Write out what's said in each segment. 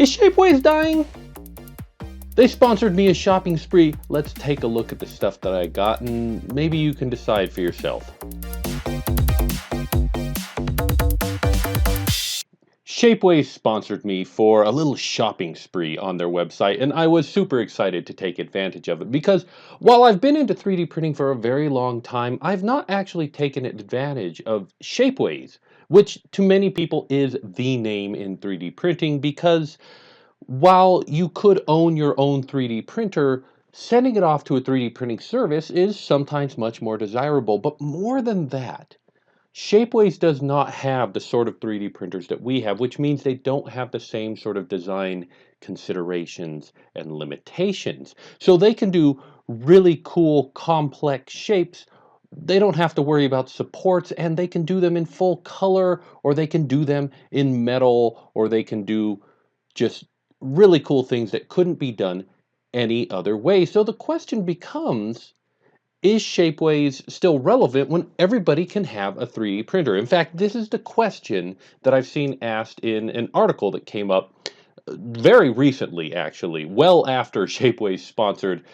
Is Shapeways dying? They sponsored me a shopping spree. Let's take a look at the stuff that I got and maybe you can decide for yourself. Shapeways sponsored me for a little shopping spree on their website, and I was super excited to take advantage of it because while I've been into 3D printing for a very long time, I've not actually taken advantage of Shapeways, which to many people is the name in 3D printing because while you could own your own 3D printer, sending it off to a 3D printing service is sometimes much more desirable. But more than that, Shapeways does not have the sort of 3D printers that we have, which means they don't have the same sort of design considerations and limitations. So they can do really cool, complex shapes. They don't have to worry about supports, and they can do them in full color, or they can do them in metal, or they can do just really cool things that couldn't be done any other way. So the question becomes, is Shapeways still relevant when everybody can have a 3D printer? In fact, this is the question that I've seen asked in an article that came up very recently, actually, well after Shapeways sponsored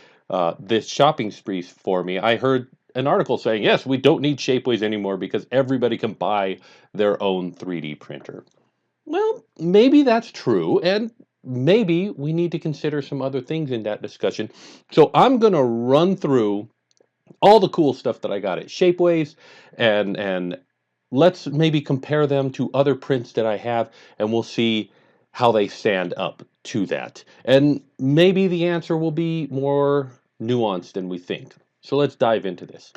this shopping spree for me. I heard an article saying, yes, we don't need Shapeways anymore because everybody can buy their own 3D printer. Well, maybe that's true, and maybe we need to consider some other things in that discussion. So I'm going to run through all the cool stuff that I got at Shapeways, and let's maybe compare them to other prints that I have, and we'll see how they stand up to that. And maybe the answer will be more nuanced than we think. So let's dive into this.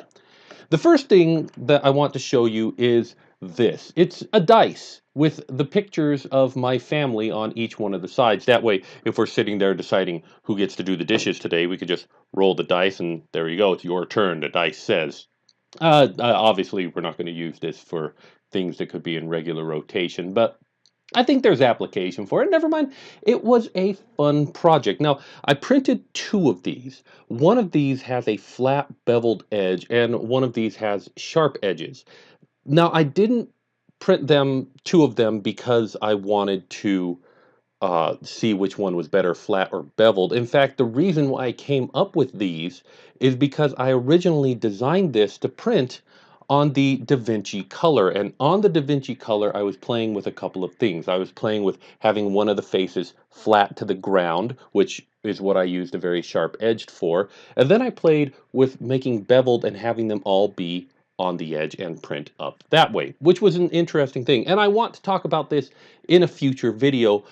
The first thing that I want to show you is this. It's a dice with the pictures of my family on each one of the sides. That way, if we're sitting there deciding who gets to do the dishes today, we could just roll the dice and there you go, it's your turn, the dice says. Obviously, we're not going to use this for things that could be in regular rotation, but I think there's application for it. Never mind, it was a fun project. Now, I printed two of these. One of these has a flat beveled edge, and one of these has sharp edges. Now, I didn't print two of them, because I wanted to see which one was better, flat or beveled. In fact, the reason why I came up with these is because I originally designed this to print on the DaVinci Color. And on the DaVinci Color, I was playing with a couple of things. I was playing with having one of the faces flat to the ground, which is what I used a very sharp edged for. And then I played with making beveled and having them all be on the edge and print up that way, which was an interesting thing. And I want to talk about this in a future video,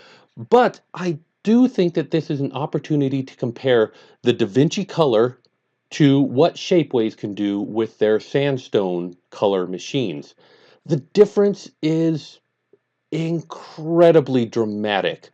but I do think that this is an opportunity to compare the DaVinci Color to what Shapeways can do with their sandstone color machines. The difference is incredibly dramatic.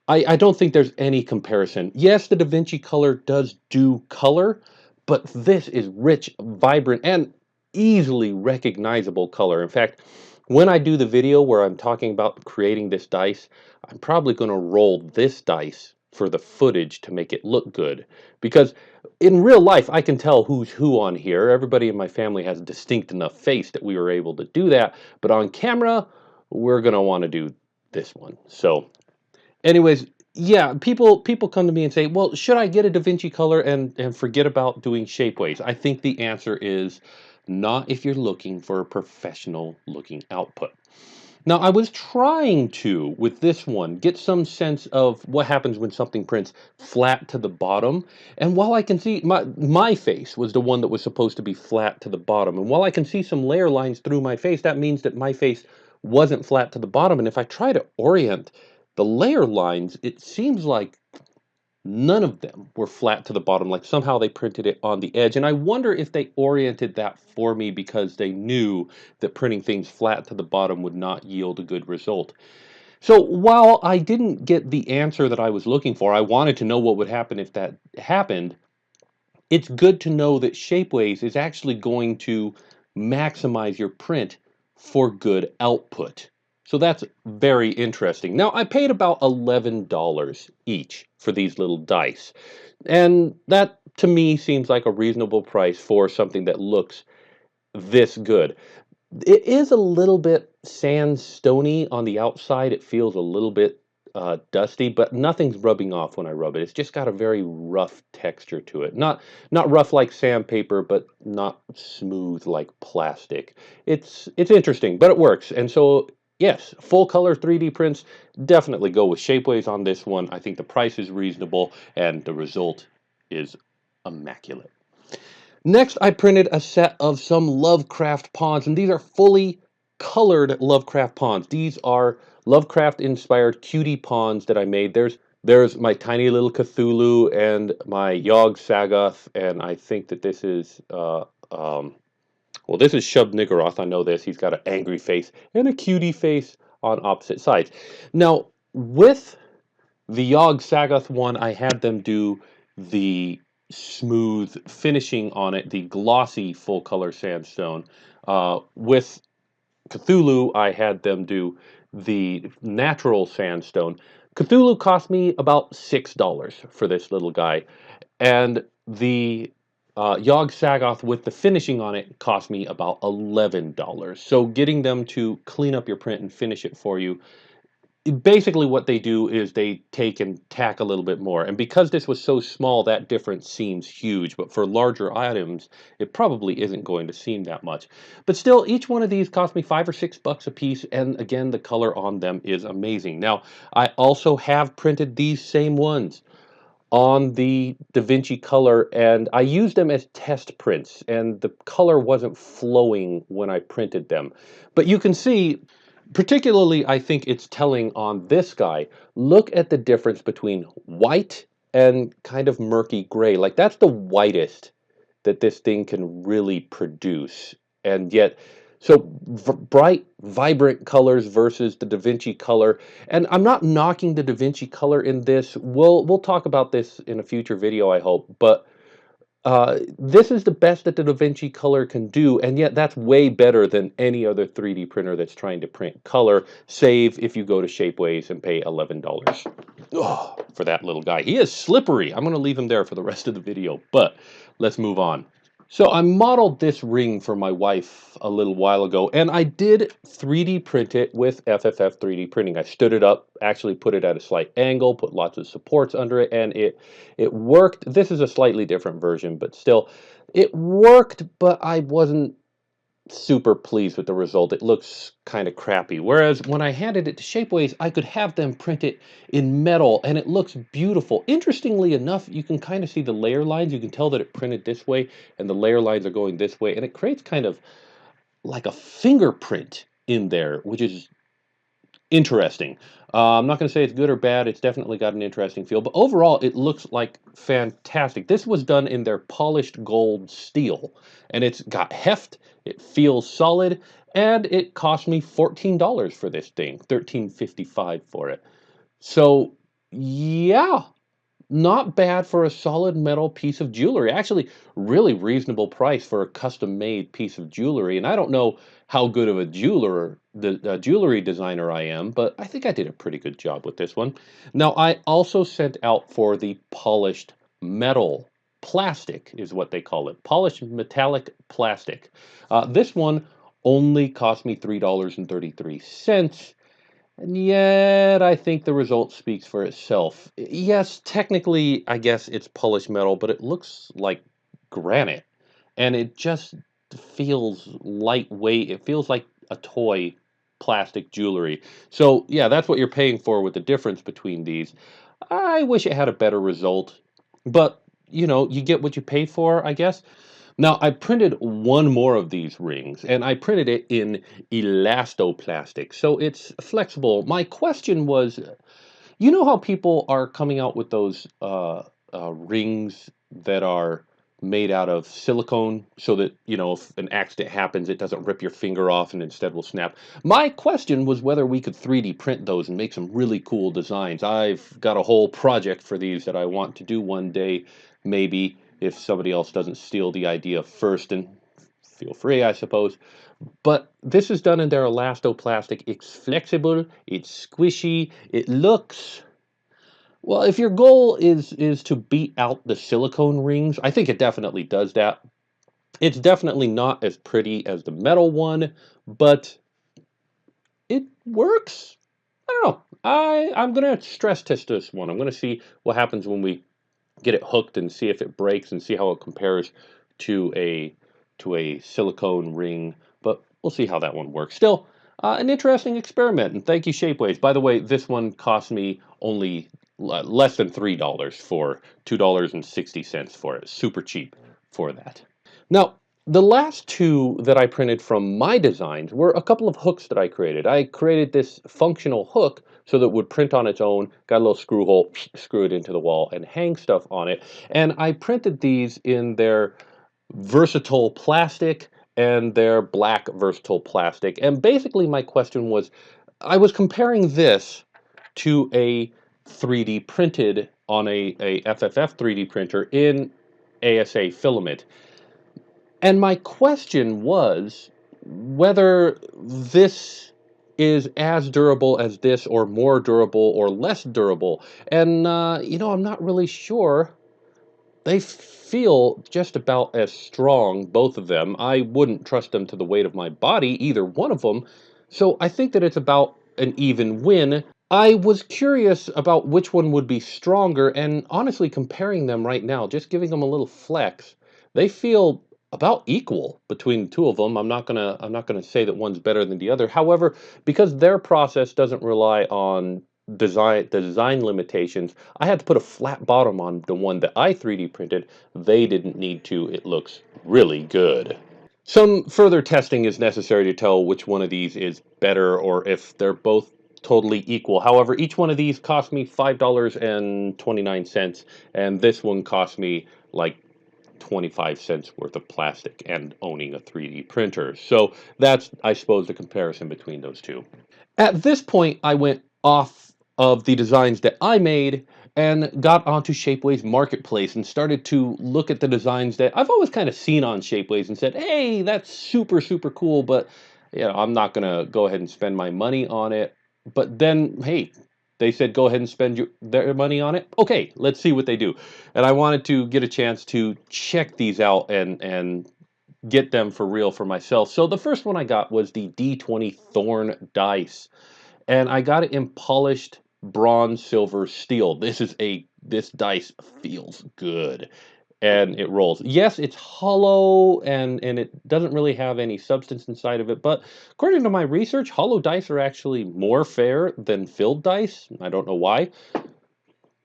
I don't think there's any comparison. Yes, the DaVinci Color does do color, but this is rich, vibrant, and easily recognizable color. In fact, when I do the video where I'm talking about creating this dice, I'm probably going to roll this dice for the footage to make it look good. Because in real life, I can tell who's who on here. Everybody in my family has a distinct enough face that we were able to do that. But on camera, we're going to want to do this one. So anyways, yeah, people come to me and say, well, should I get a DaVinci Color and forget about doing Shapeways? I think the answer is not if you're looking for a professional looking output. Now, I was trying to, with this one, get some sense of what happens when something prints flat to the bottom. And while I can see, my face was the one that was supposed to be flat to the bottom. And while I can see some layer lines through my face, that means that my face wasn't flat to the bottom. And if I try to orient the layer lines, it seems like none of them were flat to the bottom, like somehow they printed it on the edge. And I wonder if they oriented that for me because they knew that printing things flat to the bottom would not yield a good result. So while I didn't get the answer that I was looking for, I wanted to know what would happen if that happened. It's good to know that Shapeways is actually going to maximize your print for good output. So that's very interesting. Now, I paid about $11 each for these little dice. And that, to me, seems like a reasonable price for something that looks this good. It is a little bit sandstony on the outside. It feels a little bit dusty, but nothing's rubbing off when I rub it. It's just got a very rough texture to it. Not rough like sandpaper, but not smooth like plastic. It's interesting, but it works. And so yes, full color 3D prints, definitely go with Shapeways on this one. I think the price is reasonable and the result is immaculate. Next, I printed a set of some Lovecraft ponds, and these are fully colored Lovecraft ponds. These are Lovecraft-inspired cutie ponds that I made. There's my tiny little Cthulhu and my Yog-Sagoth, and I think that this is well, this is Shub Niggurath. I know this. He's got an angry face and a cutie face on opposite sides. Now, with the Yog-Sagoth one, I had them do the smooth finishing on it, the glossy full color sandstone. With Cthulhu, I had them do the natural sandstone. Cthulhu cost me about $6 for this little guy, and the Yog-Sagoth with the finishing on it cost me about $11. So getting them to clean up your print and finish it for you, basically what they do is they take and tack a little bit more, and because this was so small, that difference seems huge, but for larger items it probably isn't going to seem that much. But still, each one of these cost me $5 or $6 a piece, and again, the color on them is amazing. Now, I also have printed these same ones on the DaVinci Color, and I used them as test prints, and the color wasn't flowing when I printed them. But you can see, particularly, I think it's telling on this guy. Look at the difference between white and kind of murky gray. Like, that's the whitest that this thing can really produce. And yet, so bright, vibrant colors versus the DaVinci Color. And I'm not knocking the DaVinci Color in this. We'll talk about this in a future video, I hope. But this is the best that the DaVinci Color can do, and yet that's way better than any other 3D printer that's trying to print color, save if you go to Shapeways and pay $11 for that little guy. He is slippery. I'm going to leave him there for the rest of the video, but let's move on. So I modeled this ring for my wife a little while ago, and I did 3D print it with FFF 3D printing. I stood it up, actually put it at a slight angle, put lots of supports under it, and it worked. This is a slightly different version, but still, it worked, but I wasn't super pleased with the result. It looks kind of crappy. Whereas when I handed it to Shapeways, I could have them print it in metal, and it looks beautiful. Interestingly enough, you can kind of see the layer lines. You can tell that it printed this way, and the layer lines are going this way, and it creates kind of like a fingerprint in there, which is interesting. I'm not going to say it's good or bad. It's definitely got an interesting feel. But overall, it looks like fantastic. This was done in their polished gold steel. And it's got heft. It feels solid. And it cost me $14 for this thing. $13.55 for it. So, yeah, not bad for a solid metal piece of jewelry. Actually, really reasonable price for a custom-made piece of jewelry. And I don't know how good of a jewelry designer I am, but I think I did a pretty good job with this one. Now, I also sent out for the polished metal plastic, is what they call it. Polished metallic plastic. This one only cost me $3.33. And yet, I think the result speaks for itself. Yes, technically, I guess it's polished metal, but it looks like granite. And it just feels lightweight. It feels like a toy plastic jewelry. So, yeah, that's what you're paying for with the difference between these. I wish it had a better result. But, you know, you get what you pay for, I guess. Now, I printed one more of these rings, and I printed it in elastoplastic, so it's flexible. My question was, you know how people are coming out with those rings that are made out of silicone so that, you know, if an accident happens, it doesn't rip your finger off and instead will snap? My question was whether we could 3D print those and make some really cool designs. I've got a whole project for these that I want to do one day, maybe, if somebody else doesn't steal the idea first, and feel free, I suppose. But this is done in their elastoplastic. It's flexible, it's squishy, it looks, well, if your goal is to beat out the silicone rings, I think it definitely does that. It's definitely not as pretty as the metal one, but it works. I don't know. I'm gonna stress test this one. I'm gonna see what happens when we get it hooked and see if it breaks and see how it compares to a silicone ring. But we'll see how that one works. Still, an interesting experiment. And thank you, Shapeways. By the way, this one cost me only less than $3 for $2.60 for it. Super cheap for that. Now, the last two that I printed from my designs were a couple of hooks that I created. I created this functional hook so that it would print on its own, got a little screw hole, screw it into the wall, and hang stuff on it. And I printed these in their versatile plastic and their black versatile plastic. And basically my question was, I was comparing this to a 3D printed on a FFF 3D printer in ASA filament. And my question was whether this is as durable as this, or more durable, or less durable. And, I'm not really sure. They feel just about as strong, both of them. I wouldn't trust them to the weight of my body, either one of them. So I think that it's about an even win. I was curious about which one would be stronger, and honestly, comparing them right now, just giving them a little flex, they feel about equal between the two of them. I'm not gonna say that one's better than the other. However, because their process doesn't rely on the design limitations, I had to put a flat bottom on the one that I 3D printed. They didn't need to. It looks really good. Some further testing is necessary to tell which one of these is better or if they're both totally equal. However, each one of these cost me $5.29, and this one cost me like 25 cents worth of plastic and owning a 3D printer. So that's, I suppose, the comparison between those two. At this point, I went off of the designs that I made and got onto Shapeways Marketplace and started to look at the designs that I've always kind of seen on Shapeways and said, hey, that's super, super cool, but I'm not going to go ahead and spend my money on it. But then, hey, they said go ahead and spend their money on it. Okay, let's see what they do. And I wanted to get a chance to check these out and get them for real for myself. So the first one I got was the D20 Thorn dice, and I got it in polished bronze, silver, steel. This dice feels good, and it rolls. Yes, it's hollow, and it doesn't really have any substance inside of it, but according to my research, hollow dice are actually more fair than filled dice. I don't know why.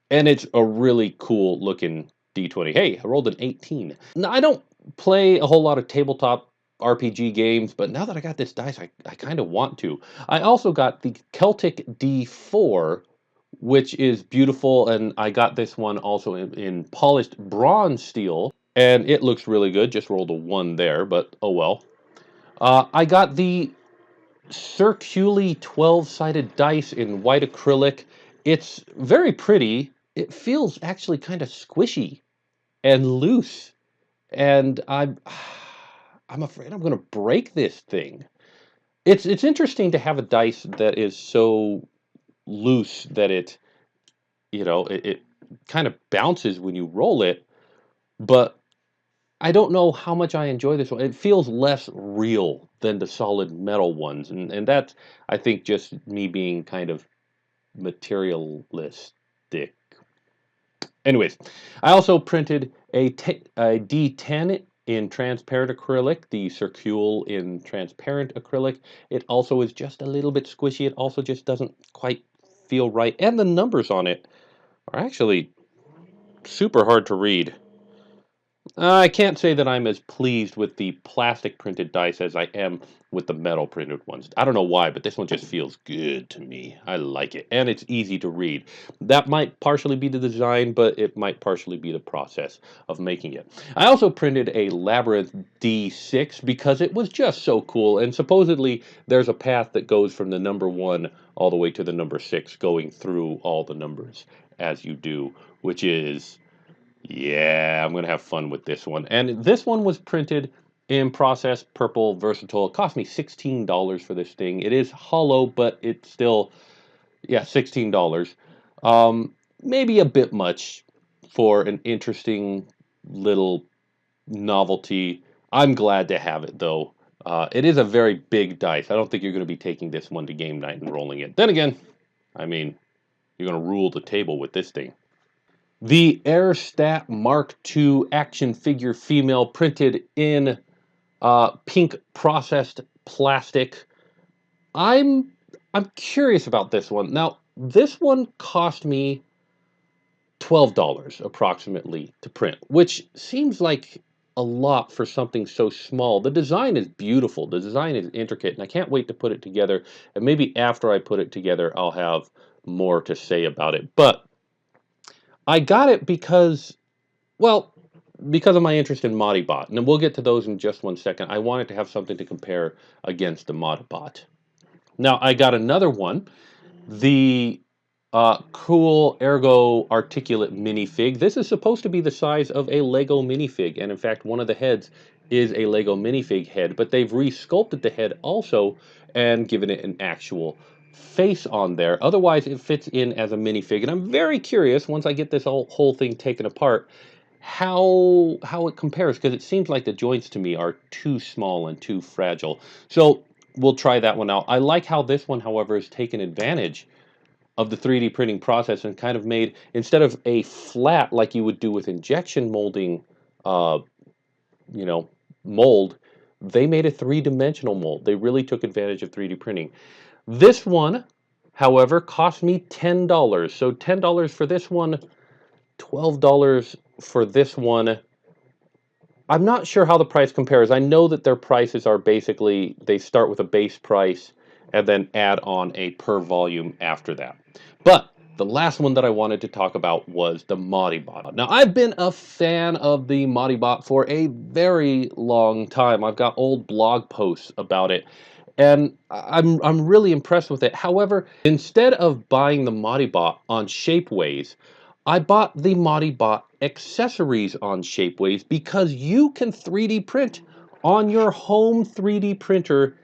And it's a really cool looking D20. Hey, I rolled an 18. Now, I don't play a whole lot of tabletop RPG games, but now that I got this dice, I kind of want to. I also got the Celtic D4, which is beautiful, and I got this one also in polished bronze steel, and it looks really good. Just rolled a 1 there, but oh well. I got the Circuli 12-sided dice in white acrylic. It's very pretty. It feels actually kind of squishy and loose, and I'm afraid I'm going to break this thing. It's interesting to have a dice that is so loose that it kind of bounces when you roll it, but I don't know how much I enjoy this one. It feels less real than the solid metal ones, and that's, I think, just me being kind of materialistic. Anyways, I also printed a D10 in transparent acrylic, the Circule in transparent acrylic. It also is just a little bit squishy. It also just doesn't quite feel right, and the numbers on it are actually super hard to read. I can't say that I'm as pleased with the plastic printed dice as I am with the metal printed ones. I don't know why, but this one just feels good to me. I like it, and it's easy to read. That might partially be the design, but it might partially be the process of making it. I also printed a Labyrinthe Die6 because it was just so cool, and supposedly there's a path that goes from the number 1 all the way to the number 6, going through all the numbers as you do, which is, yeah, I'm going to have fun with this one. And this one was printed in process purple versatile. It cost me $16 for this thing. It is hollow, but it's still, yeah, $16. Maybe a bit much for an interesting little novelty. I'm glad to have it, though. It is a very big dice. I don't think you're going to be taking this one to game night and rolling it. Then again, I mean, you're going to rule the table with this thing. The Airstat Mark II action figure female, printed in pink processed plastic. I'm curious about this one. Now, this one cost me $12 approximately to print, which seems like a lot for something so small. The design is beautiful. The design is intricate, and I can't wait to put it together. And maybe after I put it together, I'll have more to say about it. But I got it because, well, because of my interest in Maudie Bot. And we'll get to those in just one second. I wanted to have something to compare against the Maudie Bot. Now, I got another one, the cool Ergo Articulate minifig. This is supposed to be the size of a Lego minifig, and in fact, one of the heads is a Lego minifig head, but they've re-sculpted the head also and given it an actual face on there. Otherwise, it fits in as a minifig, and I'm very curious, once I get this whole thing taken apart, how it compares, because it seems like the joints to me are too small and too fragile. So we'll try that one out. I like how this one, however, has taken advantage of the 3D printing process and kind of made, instead of a flat like you would do with injection molding, mold, they made a three-dimensional mold. They really took advantage of 3D printing. This one, however, cost me $10. So $10 for this one, $12 for this one. I'm not sure how the price compares. I know that their prices are basically, they start with a base price and then add on a per volume after that. But the last one that I wanted to talk about was the Maudie Bot. Now, I've been a fan of the Maudie Bot for a very long time. I've got old blog posts about it, and I'm really impressed with it. However, instead of buying the Maudie Bot on Shapeways, I bought the Maudie Bot accessories on Shapeways because you can 3D print on your home 3D printer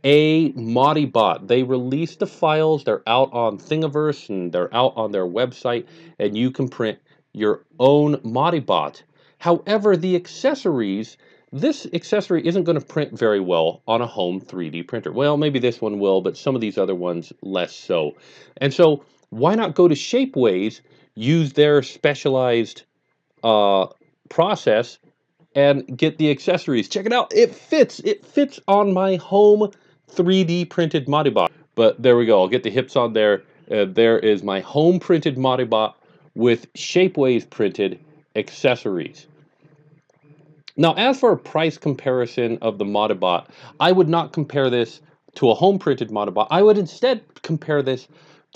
a Maudie Bot. They released the files. They're out on Thingiverse and they're out on their website, and you can print your own Maudie Bot. However, the accessories, this accessory isn't going to print very well on a home 3D printer. Well, maybe this one will, but some of these other ones less so. And so why not go to Shapeways, use their specialized process, and get the accessories. Check it out. It fits. It fits on my home 3D printed Maudie Bot. But there we go. I'll get the hips on there. There is my home printed Maudie Bot with Shapeways printed accessories. Now, as for a price comparison of the Maudie Bot, I would not compare this to a home printed Maudie Bot. I would instead compare this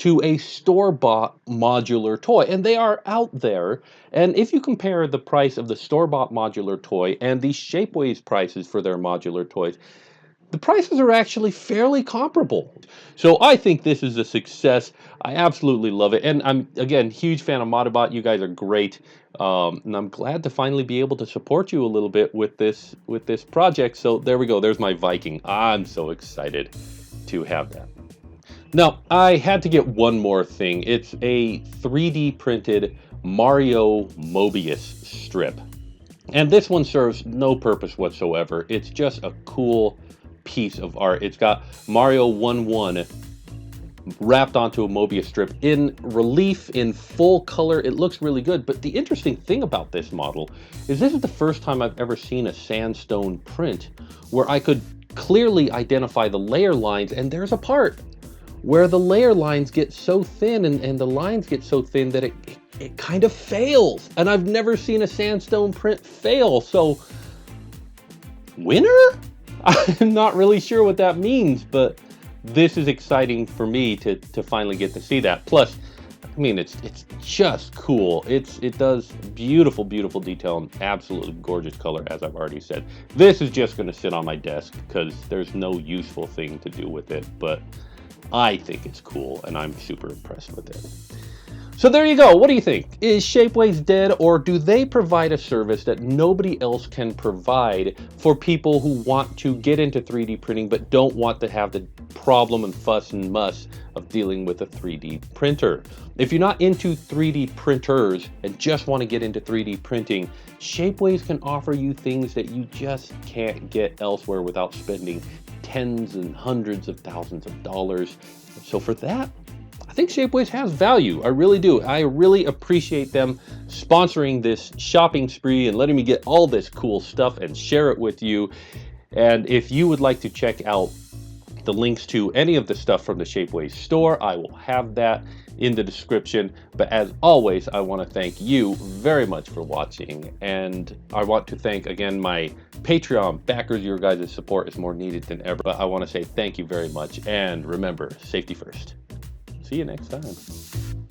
to a store-bought modular toy, and they are out there. And if you compare the price of the store-bought modular toy and the Shapeways prices for their modular toys, the prices are actually fairly comparable. So I think this is a success. I absolutely love it. And I'm, again, huge fan of Maudie Bot. You guys are great. And I'm glad to finally be able to support you a little bit with this project. So there we go. There's my Viking. I'm so excited to have that. Now, I had to get one more thing. It's a 3D printed Mario Mobius strip. And this one serves no purpose whatsoever. It's just a cool piece of art. It's got Mario 1-1 wrapped onto a Mobius strip in relief, in full color. It looks really good. But the interesting thing about this model is this is the first time I've ever seen a sandstone print where I could clearly identify the layer lines, and there's a part where the layer lines get so thin and the lines get so thin that it kind of fails. And I've never seen a sandstone print fail. So, winner? I'm not really sure what that means, but this is exciting for me to finally get to see that. Plus, I mean, it's just cool. It does beautiful, beautiful detail and absolutely gorgeous color, as I've already said. This is just going to sit on my desk because there's no useful thing to do with it, but I think it's cool, and I'm super impressed with it. So there you go. What do you think? Is Shapeways dead, or do they provide a service that nobody else can provide for people who want to get into 3D printing but don't want to have the problem and fuss and muss of dealing with a 3D printer? If you're not into 3D printers and just want to get into 3D printing, Shapeways can offer you things that you just can't get elsewhere without spending tens and hundreds of thousands of dollars. So for that, I think Shapeways has value. I really do. I really appreciate them sponsoring this shopping spree and letting me get all this cool stuff and share it with you. And if you would like to check out the links to any of the stuff from the Shapeways store, I will have that in the description. But as always, I want to thank you very much for watching. And I want to thank again my Patreon backers. Your guys' support is more needed than ever. But I want to say thank you very much. And remember, safety first. See you next time.